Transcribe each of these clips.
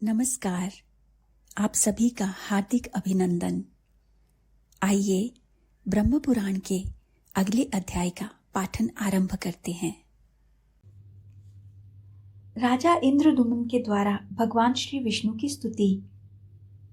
नमस्कार। आप सभी का हार्दिक अभिनंदन। आइए ब्रह्म पुराण के अगले अध्याय का पाठन आरंभ करते हैं। राजा इंद्रदुम्न के द्वारा भगवान श्री विष्णु की स्तुति।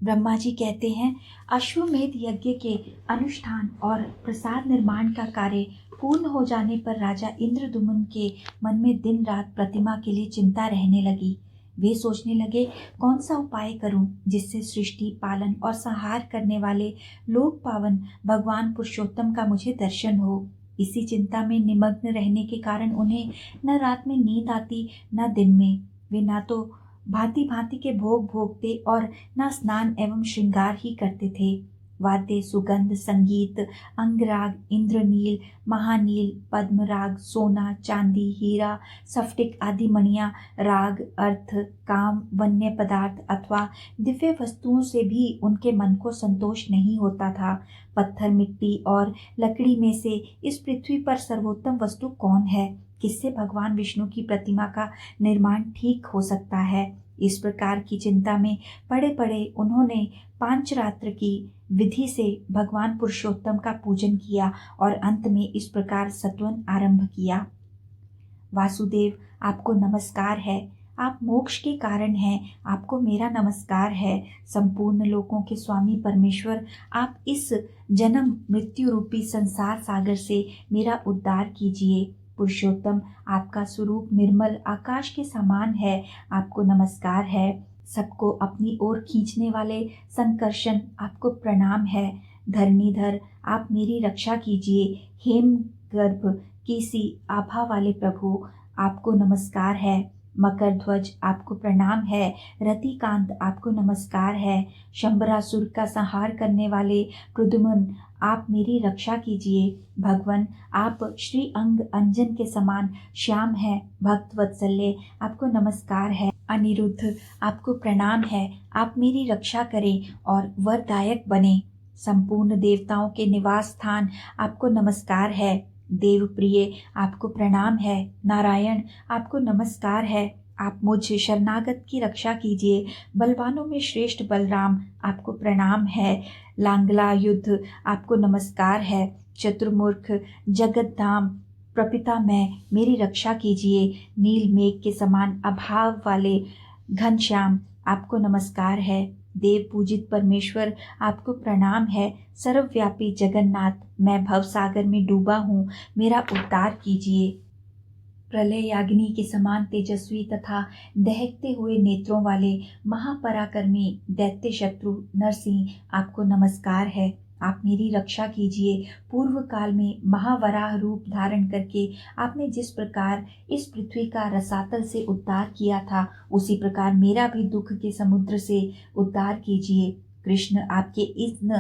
ब्रह्मा जी कहते हैं, अश्वमेध यज्ञ के अनुष्ठान और प्रसाद निर्माण का कार्य पूर्ण हो जाने पर राजा इंद्रदुम्न के मन में दिन रात प्रतिमा के लिए चिंता रहने लगी। वे सोचने लगे, कौन सा उपाय करूं जिससे सृष्टि पालन और संहार करने वाले लोक पावन भगवान पुरुषोत्तम का मुझे दर्शन हो। इसी चिंता में निमग्न रहने के कारण उन्हें न रात में नींद आती न दिन में। वे न तो भांति भांति के भोग भोगते और न स्नान एवं श्रृंगार ही करते थे। वाद्य, सुगंध, संगीत, अंगराग, इंद्रनील, महानील, पद्मराग, सोना, चांदी, हीरा, स्फटिक आदि मणियां, राग, अर्थ, काम, वन्य पदार्थ अथवा दिव्य वस्तुओं से भी उनके मन को संतोष नहीं होता था। पत्थर, मिट्टी और लकड़ी में से इस पृथ्वी पर सर्वोत्तम वस्तु कौन है? किससे भगवान विष्णु की प्रतिमा का निर्माण ठीक हो सकता है? इस प्रकार की चिंता में पड़े पड़े उन्होंने पांचरात्र की विधि से भगवान पुरुषोत्तम का पूजन किया और अंत में इस प्रकार सत्वन आरंभ किया। वासुदेव, आपको नमस्कार है। आप मोक्ष के कारण हैं। आपको मेरा नमस्कार है। संपूर्ण लोकों के स्वामी परमेश्वर, आप इस जन्म मृत्यु रूपी संसार सागर से मेरा उद्धार कीजिए। पुरुषोत्तम, आपका स्वरूप निर्मल आकाश के समान है। आपको नमस्कार है। सबको अपनी ओर खींचने वाले संकर्षण, आपको प्रणाम है। धरणीधर, आप मेरी रक्षा कीजिए। हेम गर्भ की सी आभा वाले प्रभु, आपको नमस्कार है। मकर ध्वज, आपको प्रणाम है। रतिकांत, आपको नमस्कार है। शंबरासुर का संहार करने वाले प्रद्युम्न, आप मेरी रक्षा कीजिए। भगवान, आप श्री अंग अंजन के समान श्याम है। भक्त वत्सल्य, आपको नमस्कार है। अनिरुद्ध, आपको प्रणाम है। आप मेरी रक्षा करें और वरदायक बने। संपूर्ण देवताओं के निवास स्थान, आपको नमस्कार है। देव प्रिय, आपको प्रणाम है। नारायण, आपको नमस्कार है। आप मुझ शरणागत की रक्षा कीजिए। बलवानों में श्रेष्ठ बलराम, आपको प्रणाम है। लांगला युद्ध, आपको नमस्कार है। चतुर्मुख जगतधाम प्रपिता मैं, मेरी रक्षा कीजिए। नील मेघ के समान अभाव वाले घनश्याम, आपको नमस्कार है। देव पूजित परमेश्वर, आपको प्रणाम है। सर्वव्यापी जगन्नाथ, मैं भवसागर में डूबा हूँ, मेरा उद्धार कीजिए। प्रलयाग्नि के समान तेजस्वी तथा दहकते हुए नेत्रों वाले महापराक्रमी दैत्य शत्रु नरसिंह, आपको नमस्कार है। आप मेरी रक्षा कीजिए। पूर्व काल में महावराह रूप धारण करके आपने जिस प्रकार इस पृथ्वी का रसातल से उद्धार किया था, उसी प्रकार मेरा भी दुख के समुद्र से उद्धार कीजिए। कृष्ण, आपके इन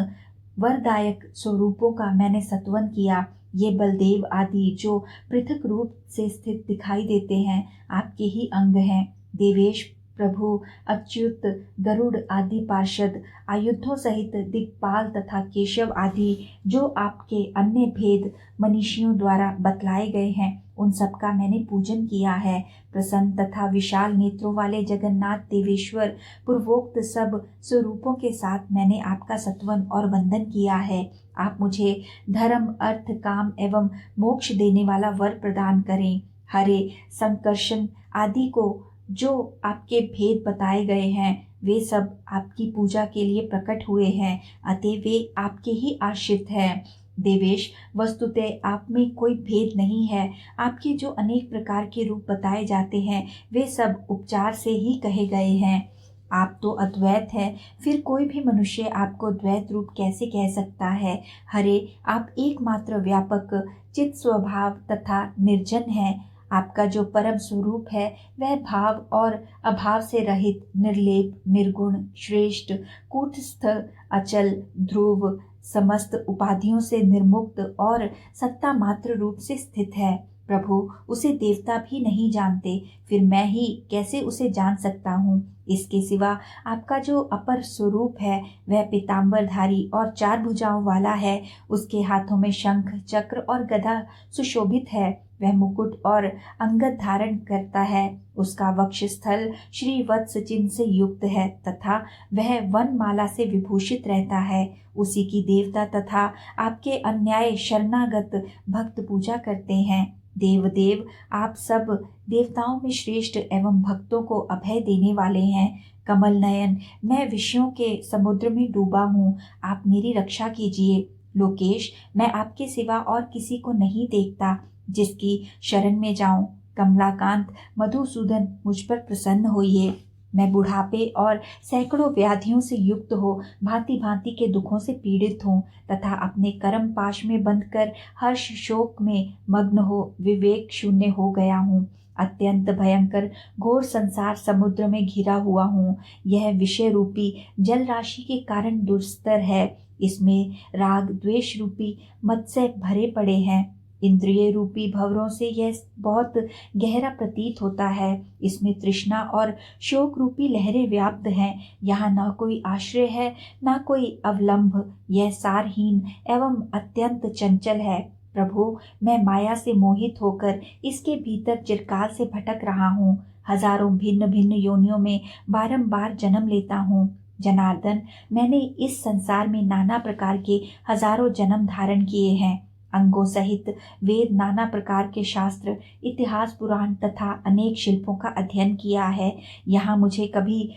वरदायक स्वरूपों का मैंने सत्वन किया। ये बलदेव आदि जो पृथक रूप से स्थित दिखाई देते हैं, आपके ही अंग हैं। देवेश, प्रभु, अच्युत, गरुड़ आदि पार्षद, आयुधों सहित दिक्पाल तथा केशव आदि जो आपके अन्य भेद मनीषियों द्वारा बतलाए गए हैं, उन सब का मैंने पूजन किया है। प्रसन्न तथा विशाल नेत्रों वाले जगन्नाथ देवेश्वर, पूर्वोक्त सब स्वरूपों के साथ मैंने आपका सत्वन और वंदन किया है। आप मुझे धर्म, अर्थ, काम एवं मोक्ष देने वाला वर प्रदान करें। हरे, संकर्षण आदि को जो आपके भेद बताए गए हैं, वे सब आपकी पूजा के लिए प्रकट हुए हैं, अतः वे आपके ही आश्रित हैं। देवेश, वस्तुतः आप में कोई भेद नहीं है। आपके जो अनेक प्रकार के रूप बताए जाते हैं, वे सब उपचार से ही कहे गए हैं। आप तो अद्वैत है, फिर कोई भी मनुष्य आपको द्वैत रूप कैसे कह सकता है? हरे, आप एकमात्र व्यापक चित स्वभाव तथा निर्जन है। आपका जो परम स्वरूप है वह भाव और अभाव से रहित, निर्लेप, निर्गुण, श्रेष्ठ, कूटस्थ, अचल, ध्रुव, समस्त उपाधियों से निर्मुक्त और सत्ता मात्र रूप से स्थित है। प्रभु, उसे देवता भी नहीं जानते, फिर मैं ही कैसे उसे जान सकता हूँ? इसके सिवा आपका जो अपर स्वरूप है वह पीताम्बरधारी और 4 भुजाओं वाला है। उसके हाथों में शंख, चक्र और गदा सुशोभित है। वह मुकुट और अंगद धारण करता है, उसका वक्षस्थल श्री वत्स चिन्ह से युक्त है तथा वह वनमाला से विभूषित रहता है। उसी की देवता तथा आपके अन्याय शरणागत भक्त पूजा करते हैं। देवदेव, आप सब देवताओं में श्रेष्ठ एवं भक्तों को अभय देने वाले हैं। कमल नयन, मैं विषयों के समुद्र में डूबा हूँ, आप मेरी रक्षा कीजिए। लोकेश, मैं आपके सिवा और किसी को नहीं देखता जिसकी शरण में जाऊं। कमलाकांत, मधुसूदन, मुझ पर प्रसन्न होइए। मैं बुढ़ापे और सैकड़ों व्याधियों से युक्त हो भांति भांति के दुखों से पीड़ित हूँ तथा अपने कर्म पाश में बंध कर हर्ष शोक में मग्न हो विवेक शून्य हो गया हूँ। अत्यंत भयंकर घोर संसार समुद्र में घिरा हुआ हूँ। यह विषय रूपी जल राशि के कारण दुस्तर है। इसमें राग द्वेष रूपी मत्स्य भरे पड़े हैं। इंद्रिय रूपी भंवरों से यह बहुत गहरा प्रतीत होता है। इसमें तृष्णा और शोक रूपी लहरें व्याप्त हैं। यहाँ न कोई आश्रय है, न कोई अवलंब। यह सारहीन एवं अत्यंत चंचल है। प्रभु, मैं माया से मोहित होकर इसके भीतर चिरकाल से भटक रहा हूँ। हजारों भिन्न भिन्न योनियों में बारंबार जन्म लेता हूँ। जनार्दन, मैंने इस संसार में नाना प्रकार के हजारों जन्म धारण किए हैं। अंगों सहित वेद, नाना प्रकार के शास्त्र, इतिहास, पुराण तथा अनेक शिल्पों का अध्ययन किया है। यहाँ मुझे कभी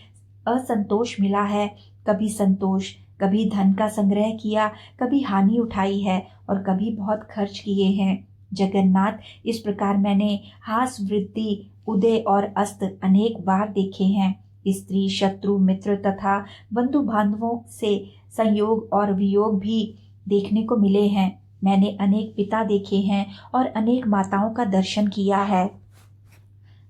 असंतोष मिला है, कभी संतोष, कभी धन का संग्रह किया, कभी हानि उठाई है और कभी बहुत खर्च किए हैं। जगन्नाथ, इस प्रकार मैंने हास वृद्धि, उदय और अस्त अनेक बार देखे हैं। स्त्री, शत्रु, मित्र तथा बंधु बांधवों से संयोग और वियोग भी देखने को मिले हैं। मैंने अनेक पिता देखे हैं और अनेक माताओं का दर्शन किया है।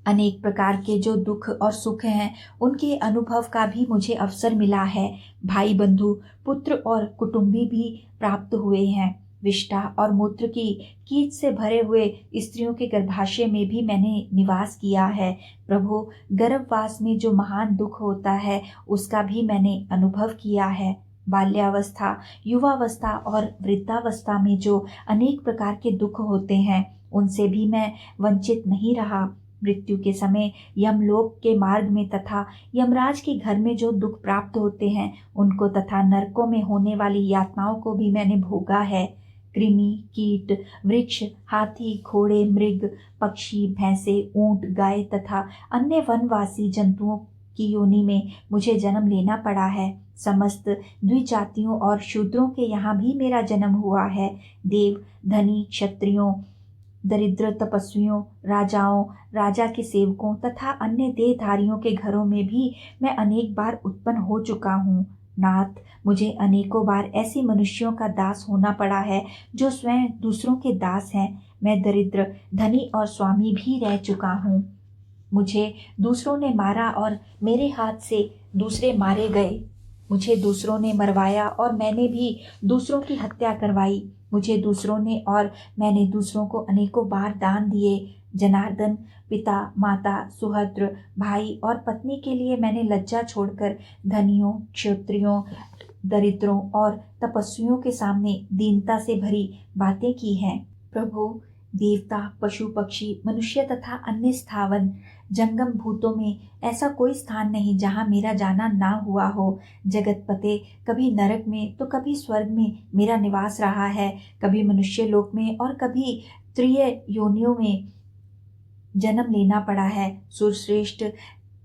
अनेक प्रकार के जो दुख और सुख हैं उनके अनुभव का भी मुझे अवसर मिला है। भाई बंधु, पुत्र और कुटुंबी भी प्राप्त हुए हैं। विष्ठा और मूत्र की कीच से भरे हुए स्त्रियों के गर्भाशय में भी मैंने निवास किया है। प्रभु, गर्भवास में जो महान दुख होता है उसका भी मैंने अनुभव किया है। बाल्यावस्था, युवावस्था और वृद्धावस्था में जो अनेक प्रकार के दुख होते हैं उनसे भी मैं वंचित नहीं रहा। मृत्यु के समय यमलोक के मार्ग में तथा यमराज के घर में जो दुख प्राप्त होते हैं उनको तथा नरकों में होने वाली यातनाओं को भी मैंने भोगा है। कृमि, कीट, वृक्ष, हाथी, घोड़े, मृग, पक्षी, भैंसे, ऊंट, गाय तथा अन्य वनवासी जंतुओं की योनि में मुझे जन्म लेना पड़ा है। समस्त द्विजातियों और शूद्रों के यहाँ भी मेरा जन्म हुआ है। देव, धनी, क्षत्रियों, दरिद्र, तपस्वियों, राजाओं, राजा के सेवकों तथा अन्य देहधारियों के घरों में भी मैं अनेक बार उत्पन्न हो चुका हूँ। नाथ, मुझे अनेकों बार ऐसे मनुष्यों का दास होना पड़ा है जो स्वयं दूसरों के दास हैं। मैं दरिद्र, धनी और स्वामी भी रह चुका हूँ। मुझे दूसरों ने मारा और मेरे हाथ से दूसरे मारे गए। मुझे दूसरों ने मरवाया और मैंने भी दूसरों की हत्या करवाई। मुझे दूसरों ने और मैंने दूसरों को अनेकों बार दान दिए। जनार्दन, पिता, माता, सुहृद, भाई और पत्नी के लिए मैंने लज्जा छोड़कर धनियों, क्षत्रियों, दरिद्रों और तपस्वियों के सामने दीनता से भरी बातें की हैं। प्रभु, देवता, पशु पक्षी, मनुष्य तथा अन्य स्थावन जंगम भूतों में ऐसा कोई स्थान नहीं जहाँ मेरा जाना ना हुआ हो। जगतपते, कभी नरक में तो कभी स्वर्ग में मेरा निवास रहा है, कभी मनुष्य लोक में और कभी त्रिय योनियों में जन्म लेना पड़ा है। सुरश्रेष्ठ,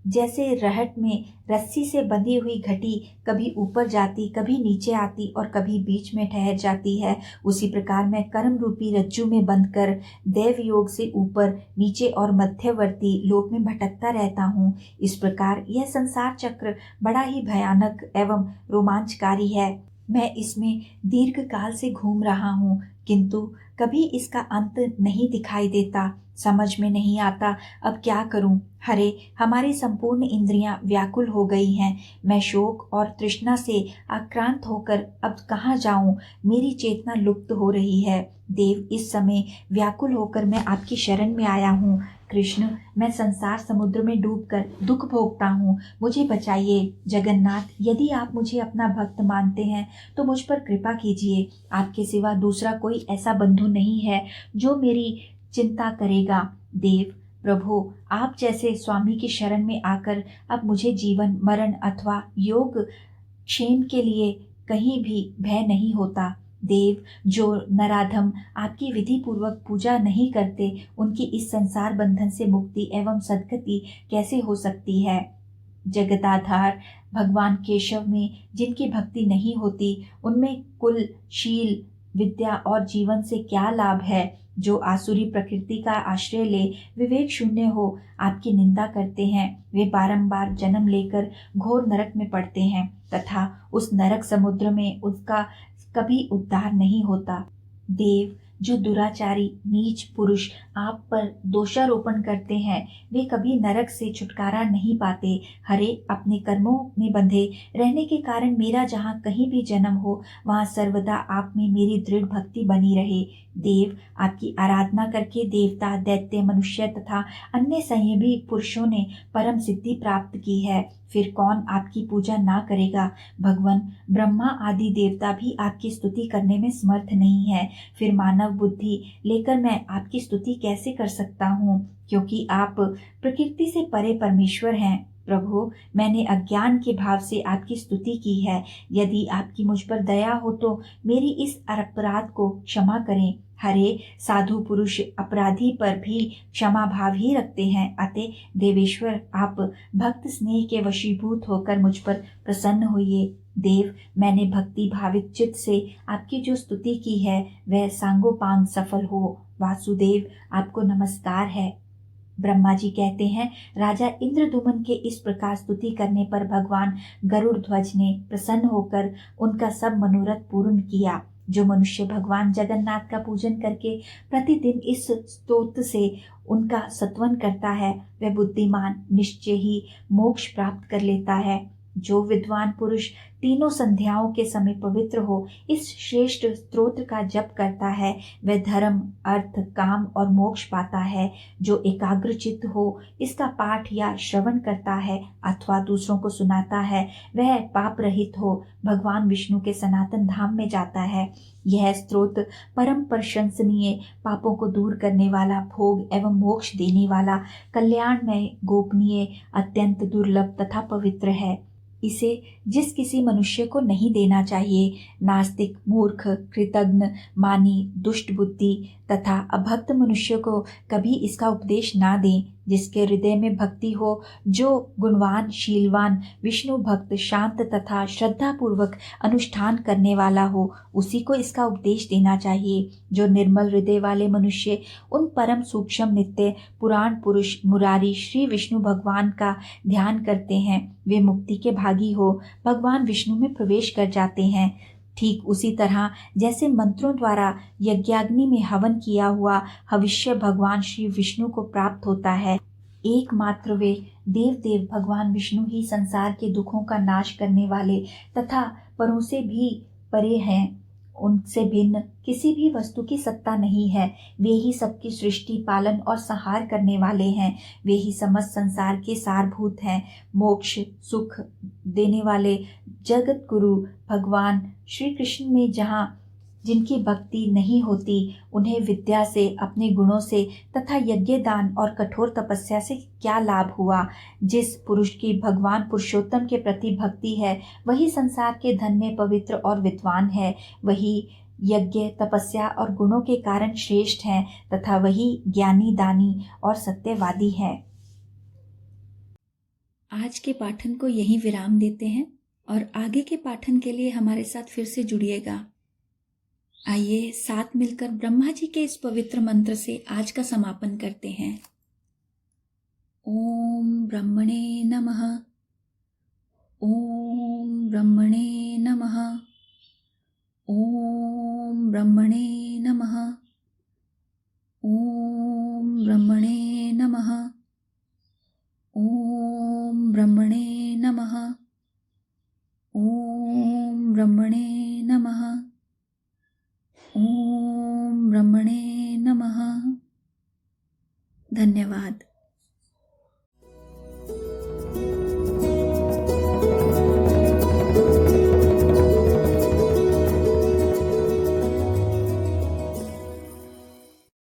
जैसे रहट में रस्सी से बंधी हुई घटी कभी ऊपर जाती, कभी नीचे आती और कभी बीच में ठहर जाती है, उसी प्रकार मैं कर्म रूपी रज्जु में बंधकर देव योग से ऊपर, नीचे और मध्यवर्ती लोक में भटकता रहता हूँ। इस प्रकार यह संसार चक्र बड़ा ही भयानक एवं रोमांचकारी है। मैं इसमें दीर्घ काल से घूम रहा हूँ, किंतु कभी इसका अंत नहीं दिखाई देता। समझ में नहीं आता अब क्या करूं। हरे, हमारी संपूर्ण इंद्रियां व्याकुल हो गई हैं। मैं शोक और तृष्णा से आक्रांत होकर अब कहाँ जाऊं। मेरी चेतना लुप्त हो रही है। देव, इस समय व्याकुल होकर मैं आपकी शरण में आया हूँ। कृष्ण, मैं संसार समुद्र में डूबकर दुख भोगता हूँ, मुझे बचाइए। जगन्नाथ, यदि आप मुझे अपना भक्त मानते हैं तो मुझ पर कृपा कीजिए। आपके सिवा दूसरा कोई ऐसा बंधु नहीं है जो मेरी चिंता करेगा। देव प्रभु, आप जैसे स्वामी की शरण में आकर अब मुझे जीवन मरण अथवा योग क्षेम के लिए कहीं भी भय नहीं होता। देव, जो नराधम आपकी विधि पूर्वक पूजा नहीं करते, उनकी इस संसार बंधन से मुक्ति एवं सद्गति कैसे हो सकती है? जगदाधार भगवान केशव में जिनकी भक्ति नहीं होती, उनमें कुल, शील, विद्या और जीवन से क्या लाभ है? जो आसुरी प्रकृति का आश्रय ले विवेक शून्य हो आपकी निंदा करते हैं, वे बारंबार जन्म लेकर घोर नरक में पड़ते हैं तथा उस नरक समुद्र में उसका कभी उद्धार नहीं होता। देव, जो दुराचारी नीच पुरुष आप पर दोषारोपण करते हैं, वे कभी नरक से छुटकारा नहीं पाते। हरे, अपने कर्मों में बंधे रहने के कारण मेरा जहाँ कहीं भी जन्म हो, वहाँ सर्वदा आप में मेरी दृढ़ भक्ति बनी रहे। देव, आपकी आराधना करके देवता, दैत्य, मनुष्य तथा अन्य संयमी पुरुषों ने परम सिद्धि प्राप्त की है, फिर कौन आपकी पूजा ना करेगा? भगवान ब्रह्मा आदि देवता भी आपकी स्तुति करने में समर्थ नहीं है, फिर मानव बुद्धि लेकर मैं आपकी स्तुति कैसे कर सकता हूँ? क्योंकि आप प्रकृति से परे परमेश्वर हैं। प्रभु, मैंने अज्ञान के भाव से आपकी स्तुति की है। यदि आपकी मुझ पर दया हो तो मेरी इस अपराध को क्षमा करें। हरे, साधु पुरुष अपराधी पर भी क्षमा भाव ही रखते हैं, अतः देवेश्वर आप भक्त स्नेह के वशीभूत होकर मुझ पर प्रसन्न होइए। देव, मैंने भक्ति भावित चित्त से आपकी जो स्तुति की है वह सांगोपांग सफल हो। वासुदेव, आपको नमस्कार है। ब्रह्मा जी कहते हैं, राजा इंद्रदुमन के इस प्रकार स्तुति करने पर भगवान गरुड़ ध्वज ने प्रसन्न होकर उनका सब मनोरथ पूर्ण किया। जो मनुष्य भगवान जगन्नाथ का पूजन करके प्रतिदिन इस स्तोत्र से उनका सत्वन करता है, वह बुद्धिमान निश्चय ही मोक्ष प्राप्त कर लेता है। जो विद्वान पुरुष तीनों संध्याओं के समय पवित्र हो इस श्रेष्ठ स्तोत्र का जप करता है, वह धर्म, अर्थ, काम और मोक्ष पाता है। जो एकाग्रचित्त हो इसका पाठ या श्रवण करता है अथवा दूसरों को सुनाता है, वह पाप रहित हो भगवान विष्णु के सनातन धाम में जाता है। यह स्तोत्र परम प्रशंसनीय, पापों को दूर करने वाला, भोग एवं मोक्ष देने वाला, कल्याणमय, गोपनीय, अत्यंत दुर्लभ तथा पवित्र है। इसे जिस किसी मनुष्य को नहीं देना चाहिए, नास्तिक, मूर्ख, कृतघ्न, मानी, दुष्ट बुद्धि तथा अभक्त मनुष्य को कभी इसका उपदेश ना दें। जिसके हृदय में भक्ति हो, जो गुणवान, शीलवान, विष्णु भक्त, शांत तथा श्रद्धा पूर्वक अनुष्ठान करने वाला हो, उसी को इसका उपदेश देना चाहिए। जो निर्मल हृदय वाले मनुष्य उन परम सूक्ष्म, नित्य, पुराण पुरुष मुरारी श्री विष्णु भगवान का ध्यान करते हैं, वे मुक्ति के भागी हो भगवान विष्णु में प्रवेश कर जाते हैं। ठीक उसी तरह जैसे मंत्रों द्वारा यज्ञाग्नि में हवन किया हुआ हविष्य भगवान श्री विष्णु को प्राप्त होता है, एकमात्र वे देव भगवान विष्णु ही संसार के दुखों का नाश करने वाले तथा परों से भी परे हैं। उनसे भिन्न किसी भी वस्तु की सत्ता नहीं है। वे ही सबकी सृष्टि, पालन और संहार करने वाले हैं। वे ही समस्त संसार के सारभूत हैं। मोक्ष, सुख देने वाले जगत गुरु भगवान श्री कृष्ण में जहाँ जिनकी भक्ति नहीं होती, उन्हें विद्या से, अपने गुणों से तथा यज्ञ, दान और कठोर तपस्या से क्या लाभ हुआ? जिस पुरुष की भगवान पुरुषोत्तम के प्रति भक्ति है, वही संसार के धन्य, पवित्र और विद्वान है। वही यज्ञ, तपस्या और गुणों के कारण श्रेष्ठ है तथा वही ज्ञानी, दानी और सत्यवादी है। आज के पाठन को यहीं विराम देते हैं और आगे के पाठन के लिए हमारे साथ फिर से जुड़िएगा। आइए साथ मिलकर ब्रह्मा जी के इस पवित्र मंत्र से आज का समापन करते हैं। ओम ब्रह्मणे नमः। ओम ब्रह्मणे नमः। ओम ब्रह्मणे नमः। ओम ब्रह्मणे नमः। ओम ब्रह्मणे नमः। ओम ब्रह्मणे नमः। ओम ब्रह्मणे नमः। धन्यवाद।